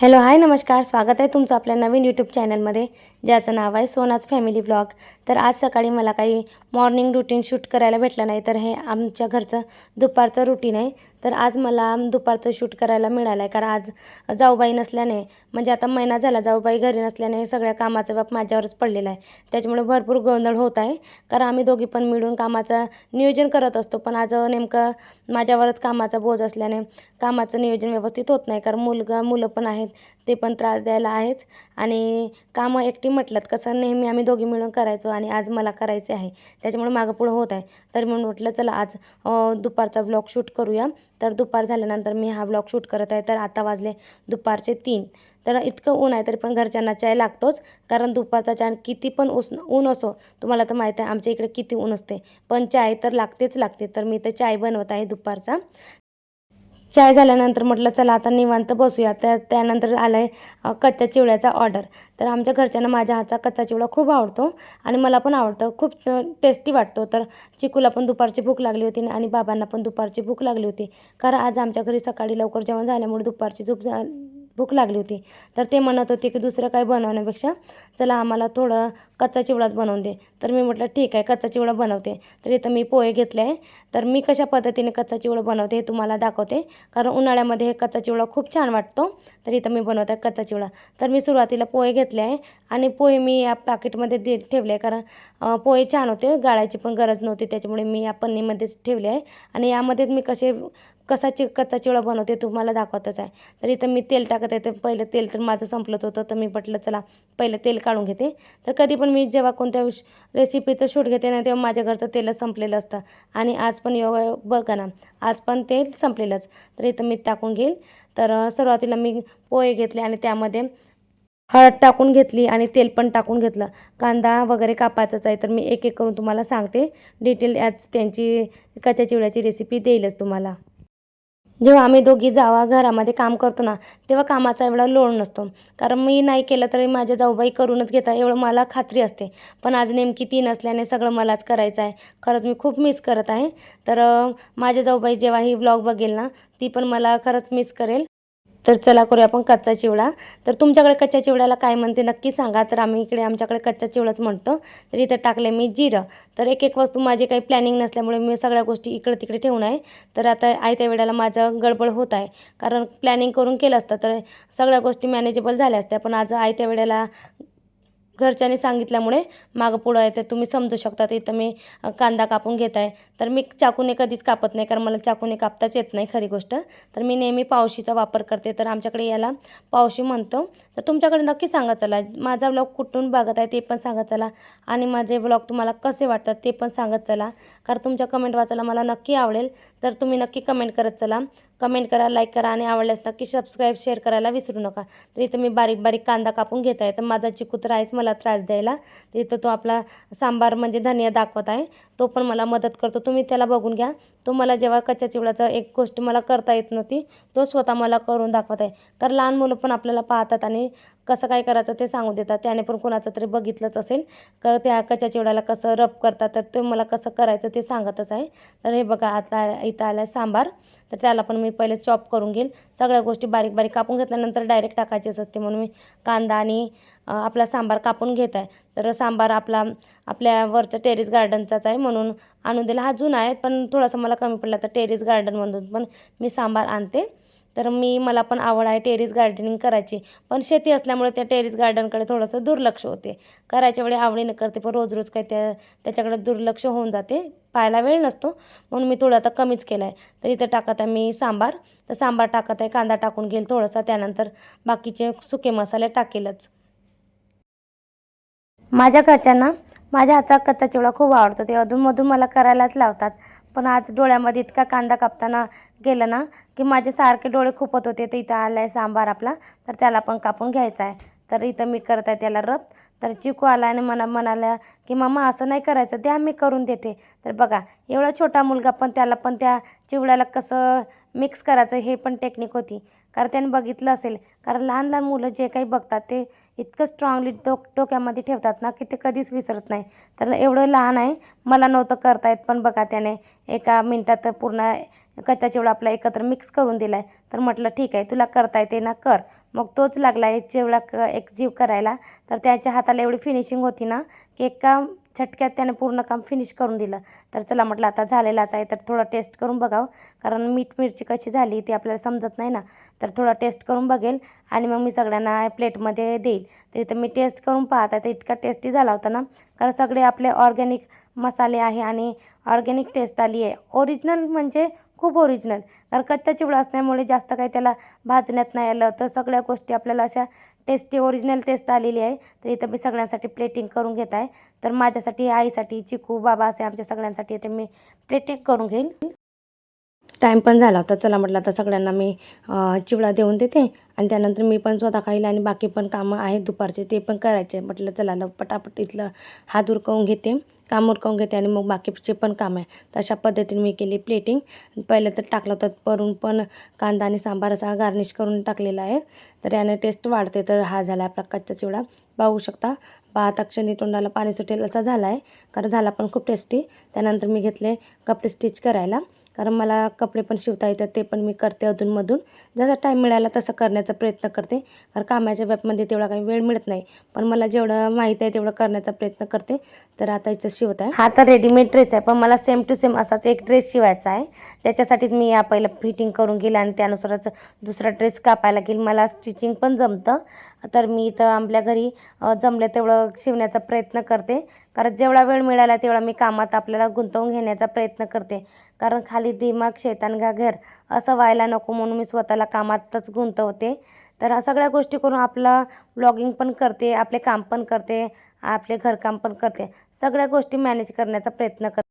Hello hi नमस्कार, स्वागत आहे तुमचं आपल्या नवीन यूट्यूब चॅनलमध्ये ज्याचं नाव आहे सोनाज फॅमिली व्लॉग। तर आज सकाळी मला काही मॉर्निंग रूटीन शूट करायला भेटलं नाही, तर हे आमच्या घरचं दुपारचं रूटीन आहे। तर आज मला दुपारचं शूट करायला मिळालं आहे, कारण आज जाऊबाई नसल्याने, म्हणजे आता महिना झाला जाऊबाई घरी नसल्याने सगळ्या कामाचा बाप माझ्यावरच पडलेला आहे। त्याच्यामुळे भरपूर गोंधळ होत आहे, कारण आम्ही दोघी पण मिळून कामाचं नियोजन करत असतो, पण आज नेमकं माझ्यावरच कामाचा बोज असल्याने कामाचं नियोजन व्यवस्थित होत नाही। कारण मुलं पण आहेत, ते पण त्रास द्यायला आहेच, आणि कामं एकटी म्हटलं कसं नेहमी आम्ही दोघी मिळून करायचो, आणि आज मला करायचे आहे, त्याच्यामुळे मागं पुढं होत आहे। तर म्हणून म्हटलं चला आज दुपारचा व्लॉग शूट करूया। तर दुपार झाल्यानंतर मी हा व्लॉग शूट करत आहे। तर आता वाजले दुपारचे 3। तर इतकं ऊन आहे तरी पण घरच्यांना चाय लागतोच, कारण दुपारचा चहा किती पण ऊन असो, तुम्हाला तर माहीत आहे आमच्या इकडे किती ऊन असते, पण चाय तर लागतेच लागते। तर मी तर चाय बनवत आहे दुपारचा। चाय झाल्यानंतर म्हटलं चला आता निवांत बसूया। त्यानंतर आलं आहे कच्च्या चिवड्याचा ऑर्डर। तर आमच्या घरच्यांना माझ्या हातचा कच्चा चिवडा खूप आवडतो, आणि मला पण आवडतं, खूप टेस्टी वाटतो। तर चिकूला पण दुपारची भूक लागली होती, आणि बाबांना पण दुपारची भूक लागली होती, कारण आज आमच्या घरी सकाळी लवकर जेवण झाल्यामुळे दुपारची भूक लागली होती। तर ते म्हणत होते की दुसरं काय बनवण्यापेक्षा चला आम्हाला थोडं कच्चा चिवडाच बनवून दे। तर मी म्हटलं ठीक आहे, कच्चा चिवडा बनवते। तर इथं मी पोहे घेतले आहे। तर मी कशा पद्धतीने कच्चा चिवडा बनवते हे तुम्हाला दाखवते, कारण उन्हाळ्यामध्ये हे कच्चा चिवडा खूप छान वाटतो। तर इथं मी बनवत आहे कच्चा चिवडा। तर मी सुरुवातीला पोहे घेतले आहे, आणि पोहे मी या पॅकेटमध्ये ठेवले आहे, कारण पोहे छान होते, गाळायची पण गरज नव्हती, त्याच्यामुळे मी या पन्नीमध्येच ठेवले आहे। आणि यामध्येच मी कच्चा चिवडा बनवते तुम्हाला दाखवतच आहे। तर इथं मी तेल टाकत आहे। तर पहिलं तेल तर माझं संपलंच होतं, तर मी म्हटलं चला पहिलं तेल काढून घेते। तर कधी पण मी जेव्हा कोणत्या रेसिपीचं शूट घेते ना, तेव्हा माझ्या घरचं तेलच संपलेलं असतं, आणि आज पण बघा ना, आज पण तेल संपलेलंच। तर इथं मी टाकून घेईल। तर सुरुवातीला मी पोहे घेतले, आणि त्यामध्ये हळद टाकून घेतली, आणि तेल पण टाकून घेतलं। कांदा वगैरे कापायचाच आहे, तर मी एक एक करून तुम्हाला सांगते डिटेल। आज त्यांची कच्च्या चिवड्याची रेसिपी देईलच तुम्हाला। जेव्हा आम्ही दोघी जावा घरामध्ये काम करतो ना, तेव्हा कामाचा एवढा लोड नसतो, कारण मी नाही केलं तरी माझ्या जाऊबाई करूनच घेतात, एवढं मला खात्री असते। पण आज नेमकी ती नसल्याने सगळं मलाच करायचं आहे। खरंच मी खूप मिस करत आहे। तर माझ्या जाऊबाई जेव्हा ही व्लॉग बघेल ना, ती पण मला खरंच मिस करेल। तर चला करूया आपण कच्चा चिवडा। तर तुमच्याकडे कच्च्या चिवड्याला काय म्हणते नक्की सांगा। तर आमच्याकडे कच्चा चिवडाच म्हणतो। तर इथं टाकले मी जिरं। तर एक एक वस्तू माझी काही प्लॅनिंग नसल्यामुळे मी सगळ्या गोष्टी इकडे तिकडे ठेवून आहे। तर आता आयत्या वेळेला माझं गडबड होत आहे, कारण प्लॅनिंग करून केलं असतं तर सगळ्या गोष्टी मॅनेजेबल झाल्या असत्या, पण आज आयत्या वेळेला घरच्यांनी सांगितल्यामुळे मागं पुढं आहे। तर तुम्ही समजू शकता। तर इथं मी कांदा कापून घेत आहे। तर मी चाकूने कधीच कापत नाही, कारण मला चाकूने कापताच येत नाही खरी गोष्ट। तर मी नेहमी पावशीचा वापर करते। तर आमच्याकडे याला पावशी म्हणतो। तर तुमच्याकडे नक्की सांगा चला, माझा व्लॉग कुठून बघत आहे ते पण सांगा चला, आणि माझे व्लॉग तुम्हाला कसे वाटतात ते पण सांगत चला, कारण तुमच्या कमेंट वाचायला मला नक्की आवडेल। तर तुम्ही नक्की कमेंट करत चला, कमेंट करा, लाईक करा, आणि आवडल्यास नक्की सबस्क्राईब शेअर करायला विसरू नका। तर इथं मी बारीक बारीक कांदा कापून घेत आहे। तर माझा चिकू तर आहेच मला त्रास द्यायला। तर इथं तो आपला सांबार म्हणजे धनिया दाखवत आहे, तो पण मला मदत करतो, तुम्ही त्याला बघून घ्या। तो मला जेव्हा कच्च्या चिवड्याचा एक गोष्ट मला करता येत नव्हती, तो स्वतः मला करून दाखवत आहे। तर लहान मुलं पण आपल्याला पाहतात, आणि कसं काय करायचं ते सांगू देतात, त्याने पण कोणाचं तरी बघितलंच असेल का त्या कच्च्या चिवड्याला कसं रब करतात, तर ते मला कसं करायचं ते सांगतच आहे। तर हे बघा आता इथं आलं सांबार। तर त्याला पण मी पहिले चॉप करून घेईल, सगळ्या गोष्टी बारीक बारीक कापून घेतल्यानंतर डायरेक्ट टाकायचीच असते, म्हणून मी कांदा आणि आपला सांबार कापून घेत आहे। तर सांबार आपल्या वरचं टेरेस गार्डनचाच आहे, म्हणून आणून दिला। हा जुना आहे, पण थोडासा मला कमी पडला, तर टेरेस गार्डनमधून पण मी सांबार आणते। तर मला पण आवड आहे टेरेस गार्डनिंग करायची, पण शेती असल्यामुळे त्या टेरेस गार्डनकडे थोडंसं दुर्लक्ष होते। करायच्या वेळी आवडीनं करते, पण रोज रोज काय त्याच्याकडे दुर्लक्ष होऊन जाते, पाहायला वेळ नसतो, म्हणून मी थोडं आता कमीच केलं आहे। तर इथं टाकत आहे मी सांबार। तर सांबार टाकत आहे, कांदा टाकून घेईल थोडासा, त्यानंतर बाकीचे सुके मसाले टाकेलच। माझ्या घरच्यांना माझ्या हातचा कच्चा चिवडा खूप आवडतो, ते अधूनमधून मला करायलाच लावतात। पण आज डोळ्यामध्ये इतका कांदा कापताना गेलं ना, की माझे सारखे डोळे खुपत होते। तर इथं आला आहे सांबार आपला, तर त्याला पण कापून घ्यायचा आहे। तर इथं मी करत आहे त्याला रब। तर चिकू आला आणि म्हणाला की मम्मा असं नाही करायचं, द्या मी करून देते। तर बघा एवढा छोटा मुलगा, पण त्याला पण त्या चिवड्याला कसं मिक्स करायचं हे पण टेक्निक होती, कारण त्याने बघितलं असेल. कारण लहान लहान मुलं जे काही बघतात ते इतकं स्ट्रॉंगली डोक्यामध्ये ठेवतात ना की ते कधीच विसरत नाही. तर एवढं लहान आहे, मला नव्हतं करता येत, पण बघा त्याने एका मिनटात पूर्ण कच्चा चिवडा आपला एकत्र मिक्स करून दिला आहे. तर म्हटलं ठीक आहे, तुला करता येते ना, कर. मग तोच लागला आहे चिवडा एकजीव करायला. तर त्याच्या हाताला एवढी फिनिशिंग होती ना की एका झटक्यात त्याने पूर्ण काम फिनिश करून दिलं. तर चला म्हटलं आता झालेलाच आहे तर थोडं टेस्ट करून बघावं, कारण मीठ मिरची कशी झाली ते आपल्याला समजत नाही ना. तर थोडा टेस्ट करून बघेल आणि मग मी सगळ्यांना प्लेटमध्ये देईल. तर इथं मी टेस्ट करून पाहत आहे तर इतका टेस्टी झाला होता ना, कारण सगळे आपले ऑर्गॅनिक मसाले आहे आणि ऑर्गॅनिक टेस्ट आली आहे. ओरिजिनल म्हणजे खूप ओरिजिनल. कारण कच्चा चिवडा असल्यामुळे जास्त काही त्याला भाजण्यात नाही आलं, तर सगळ्या गोष्टी आपल्याला अशा टेस्टी ओरिजिनल टेस्ट आलेली आहे. तर इथं मी सगळ्यांसाठी प्लेटिंग करून घेत आहे. तर माझ्यासाठी, आईसाठी, चिकू, बाबा असे आमच्या सगळ्यांसाठी इथे मी प्लेटिंग करून घेईल. टाईम पण झाला होता. चला म्हटलं आता सगळ्यांना मी चिवडा देऊन देते आणि त्यानंतर मी पण स्वतः खाईल आणि बाकी पण कामं आहेत दुपारचे ते पण करायचे. म्हटलं चला पटापट इथलं हात उरकवून घेते, काम उरकवून घेते आणि मग बाकीचे पण काम आहे. तशा पद्धतीने मी केली प्लेटिंग. पहिलं तर टाकलं तर वरून पण कांदा आणि सांबार असा गार्निश करून टाकलेला आहे. तर याने टेस्ट वाढते. तर हा झाला आपला कच्चा चिवडा, पाहू शकता. पाहता क्षणी तोंडाला पाणी सुटेल असा झाला आहे, कारण झाला पण खूप टेस्टी. त्यानंतर मी घेतले कपडे स्टिच करायला, कारण मला कपडे पण शिवता येतात, ते पण मी करते अधूनमधून. जसा टाईम मिळाला तसं करण्याचा प्रयत्न करते, कारण कामाच्या व्यापमध्ये तेवढा काही वेळ मिळत नाही. पण मला जेवढं माहीत आहे तेवढं करण्याचा प्रयत्न करते. तर आता इथं शिवत आहे. हा तर रेडीमेड ड्रेस आहे, पण मला सेम टू सेम असाच एक ड्रेस शिवायचा आहे. त्याच्यासाठीच मी या पहिलं फिटिंग करून घेईल आणि त्यानुसारच दुसरा ड्रेस कापायला घेईल. मला स्टिचिंग पण जमतं. तर मी इथं आपल्या घरी जमलं तेवढं शिवण्याचा प्रयत्न करते, कारण जेवढा वेळ मिळाला तेवढा मी कामात आपल्याला गुंतवून घेण्याचा प्रयत्न करते. कारण खाली दिमाग शैतान का घर असं व्हायला नको, म्हणून मी स्वतःला कामातच गुंतवते. तर सगळ्या गोष्टी करून आपलं व्लॉगिंग पण करते, आपले काम पण करते, आपले घरकाम पण करते, सगळ्या गोष्टी मॅनेज करण्याचा प्रयत्न करते.